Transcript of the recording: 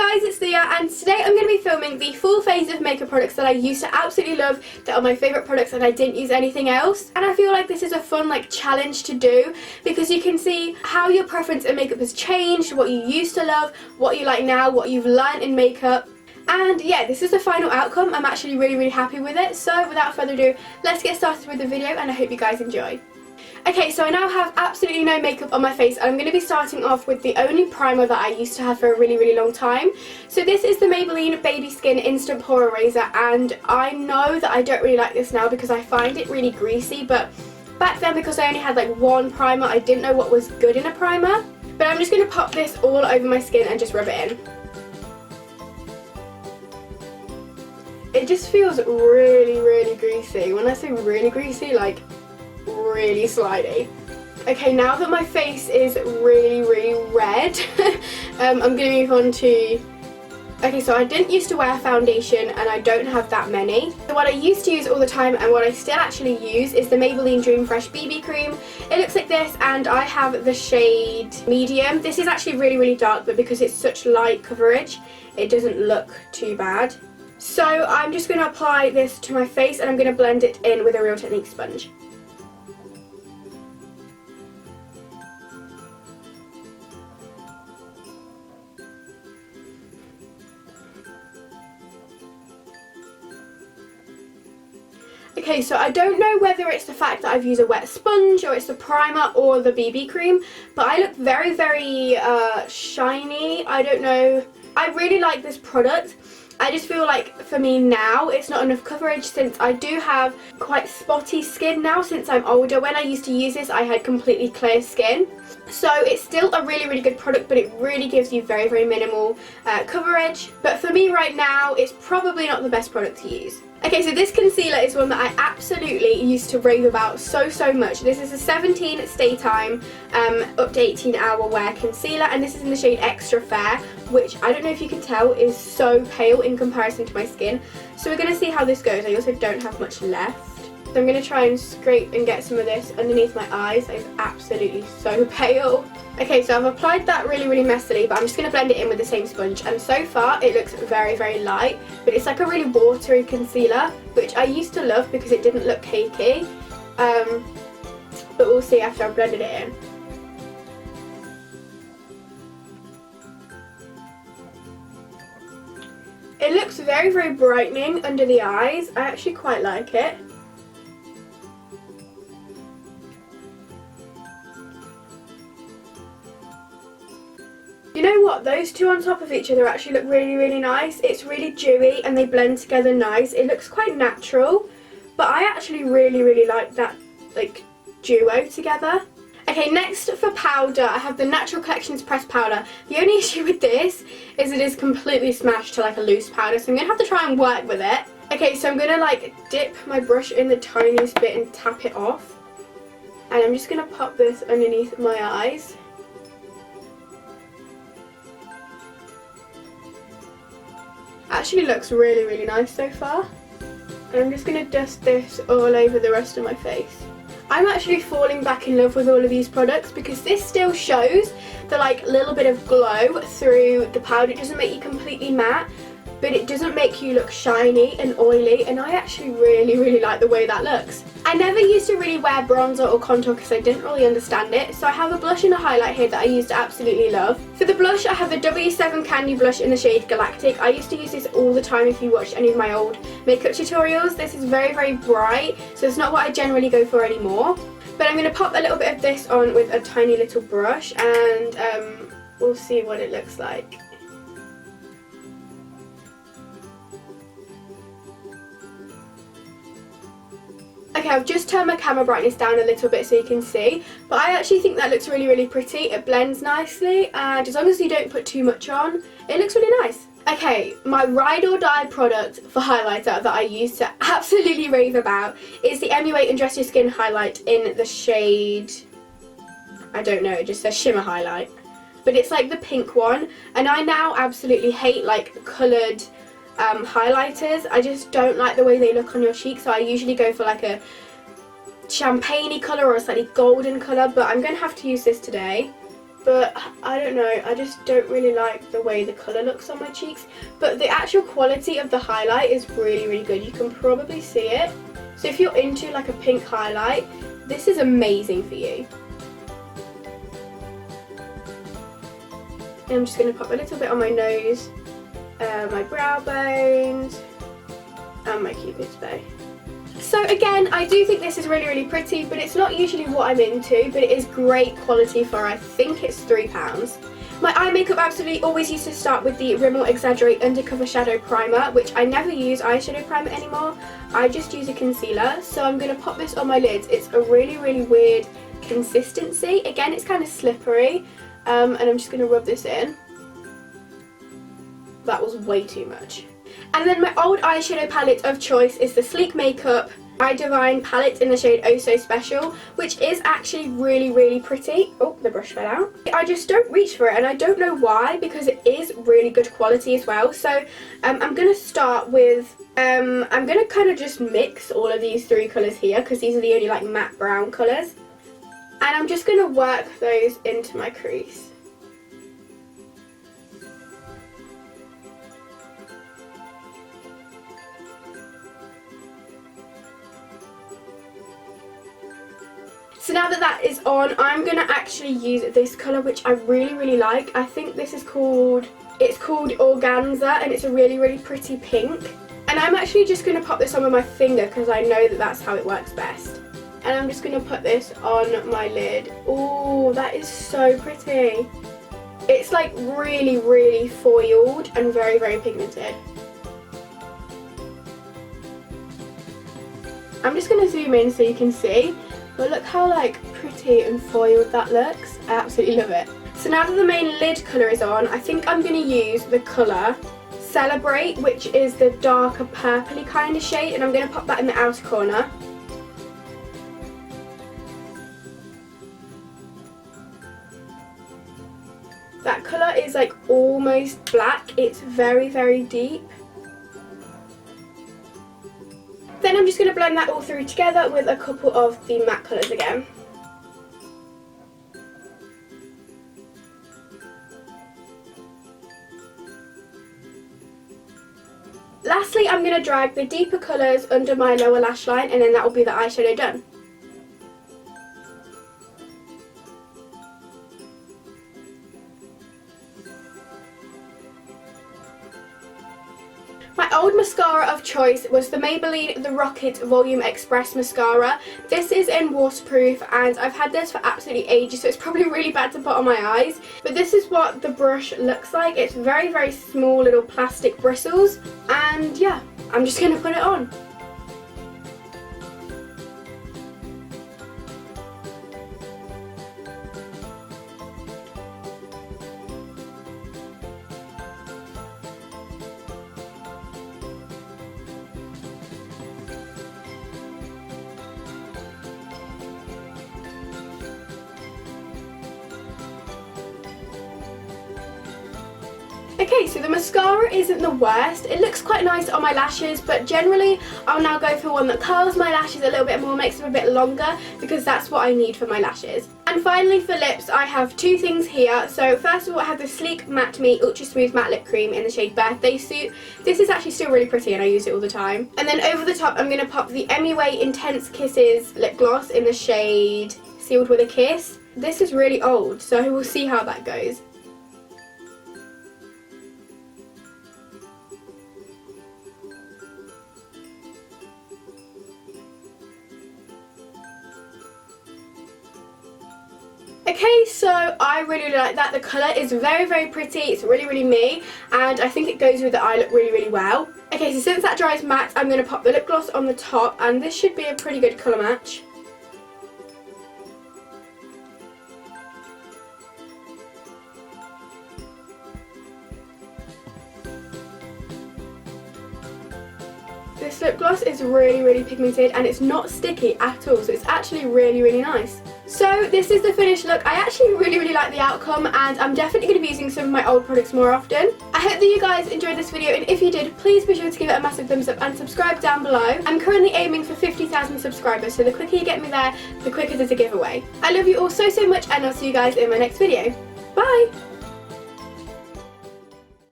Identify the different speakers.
Speaker 1: guys, it's Leah, and today I'm going to be filming the full phase of makeup products that I used to absolutely love, that are my favourite products and I didn't use anything else. And I feel like this is a fun challenge to do, because you can see how your preference in makeup has changed, what you used to love, what you like now, what you've learned in makeup. And yeah, this is the final outcome. I'm actually really happy with it. So without further ado, let's get started with the video, and I hope you guys enjoy. Okay, so I now have absolutely no makeup on my face, and I'm going to be starting off with the only primer that I used to have for a really long time. So this is the Maybelline Baby Skin Instant Pore Eraser, and I know that I don't really like this now because I find it really greasy, but back then, because I only had one primer, I didn't know what was good in a primer. But I'm just going to pop this all over my skin and just rub it in. It just feels really greasy. When I say really greasy, really slidey. Okay, now that my face is really red, I'm going to move on to... Okay, so I didn't used to wear foundation, and I don't have that many. So what I used to use all the time, and what I still actually use, is the Maybelline Dream Fresh BB Cream. It looks like this, and I have the shade medium. This is actually really dark, but because it's such light coverage, it doesn't look too bad. So I'm just going to apply this to my face, and I'm going to blend it in with a Real Technique sponge. Okay, so I don't know whether it's the fact that I've used a wet sponge, or it's the primer, or the BB cream, but I look very shiny. I don't know. I really like this product. I just feel like for me now it's not enough coverage, since I do have quite spotty skin now since I'm older. When I used to use this, I had completely clear skin. So it's still a really good product, but it really gives you very minimal coverage. But for me right now, it's probably not the best product to use. Okay, so this concealer is one that I absolutely used to rave about so much. This is a 17 Stay Time up to 18 hour wear concealer, and this is in the shade Extra Fair, which I don't know if you can tell is so pale in comparison to my skin. So we're going to see how this goes. I also don't have much left. So I'm going to try and scrape and get some of this underneath my eyes. It's absolutely so pale. Okay, so I've applied that really messily, but I'm just going to blend it in with the same sponge. And so far, it looks very light, but it's like a really watery concealer, which I used to love because it didn't look cakey. But we'll see after I've blended it in. It looks very brightening under the eyes. I actually quite like it. You know what, those two on top of each other actually look really nice. It's really dewy and they blend together nice. It looks quite natural, but I actually really like that duo together. Okay, next for powder, I have the Natural Collections pressed powder. The only issue with this is it is completely smashed to a loose powder, so I'm going to have to try and work with it. Okay, so I'm going to dip my brush in the tiniest bit and tap it off. And I'm just going to pop this underneath my eyes. Actually looks really nice so far. And I'm just going to dust this all over the rest of my face. I'm actually falling back in love with all of these products because this still shows the little bit of glow through the powder. It doesn't make you completely matte, but it doesn't make you look shiny and oily, and I actually really like the way that looks. I never used to really wear bronzer or contour because I didn't really understand it, so I have a blush and a highlight here that I used to absolutely love. For the blush, I have the W7 Candy Blush in the shade Galactic. I used to use this all the time if you watched any of my old makeup tutorials. This is very bright, so it's not what I generally go for anymore. But I'm going to pop a little bit of this on with a tiny little brush, and we'll see what it looks like. Okay, I've just turned my camera brightness down a little bit so you can see, but I actually think that looks really pretty. It blends nicely, and as long as you don't put too much on, it looks really nice. Okay, my ride or die product for highlighter that I used to absolutely rave about is the MU8 Undress Your Skin highlight in the shade, I don't know, it just says Shimmer Highlight. But it's the pink one, and I now absolutely hate coloured highlighters. I just don't like the way they look on your cheek, so I usually go for a champagne-y colour or a slightly golden colour, but I'm going to have to use this today. but I don't know, I just don't really like the way the colour looks on my cheeks. But the actual quality of the highlight is really, really good. You can probably see it. So if you're into like a pink highlight, this is amazing for you. And I'm just going to pop a little bit on my nose, my brow bones, and my cupid's bow. So again, I do think this is really, really pretty, but it's not usually what I'm into, but it is great quality for, I think it's £3. My eye makeup absolutely always used to start with the Rimmel Exaggerate Undercover Shadow Primer, which I never use eyeshadow primer anymore. I just use a concealer. So I'm going to pop this on my lids. It's a really, really weird consistency. Again, it's kind of slippery, and I'm just going to rub this in. That was way too much. And then my old eyeshadow palette of choice is the Sleek Makeup I Divine palette in the shade Oh So Special, which is actually really, really pretty. Oh, the brush fell out. I just don't reach for it, and I don't know why, because it is really good quality as well. So I'm going to start with, I'm going to kind of just mix all of these three colours here, because these are the only like matte brown colours. And I'm just going to work those into my crease. So now that that is on, I'm going to actually use this colour, which I really, really like. I think this is called, it's called Organza, and it's a really, really pretty pink. And I'm actually just going to pop this on with my finger, because I know that that's how it works best. And I'm just going to put this on my lid. Oh, that is so pretty. It's like really, really foiled and very, very pigmented. I'm just going to zoom in so you can see. But look how like pretty and foiled that looks. I absolutely love it. So now that the main lid colour is on, I think I'm going to use the colour Celebrate, which is the darker purpley kind of shade, and I'm going to pop that in the outer corner. That colour is like almost black. It's very, very deep. Then I'm just going to blend that all through together with a couple of the matte colours again. Lastly, I'm going to drag the deeper colours under my lower lash line, and then that will be the eyeshadow done. My old mascara of choice was the Maybelline The Rocket Volume Express Mascara. This is in waterproof, and I've had this for absolutely ages, so it's probably really bad to put on my eyes. But this is what the brush looks like. It's very, very small little plastic bristles, and yeah, I'm just going to put it on. Okay, so the mascara isn't the worst. It looks quite nice on my lashes, but generally I'll now go for one that curls my lashes a little bit more, makes them a bit longer, because that's what I need for my lashes. And finally for lips, I have two things here. So first of all, I have the Sleek Matte Me Ultra Smooth Matte Lip Cream in the shade Birthday Suit. This is actually still really pretty, and I use it all the time. And then over the top, I'm going to pop the MUA Intense Kisses lip gloss in the shade Sealed With a Kiss. This is really old, so we'll see how that goes. Okay, so I really like that. The colour is very, very pretty. It's really, really me, and I think it goes with the eye look really, really well. Okay, so since that dries matte, I'm going to pop the lip gloss on the top, and this should be a pretty good colour match. This lip gloss is really, really pigmented, and it's not sticky at all, so it's actually really, really nice. So this is the finished look. I actually really, really like the outcome, and I'm definitely going to be using some of my old products more often. I hope that you guys enjoyed this video, and if you did, please be sure to give it a massive thumbs up and subscribe down below. I'm currently aiming for 50,000 subscribers, so the quicker you get me there, the quicker there's a giveaway. I love you all so, so much, and I'll see you guys in my next video. Bye!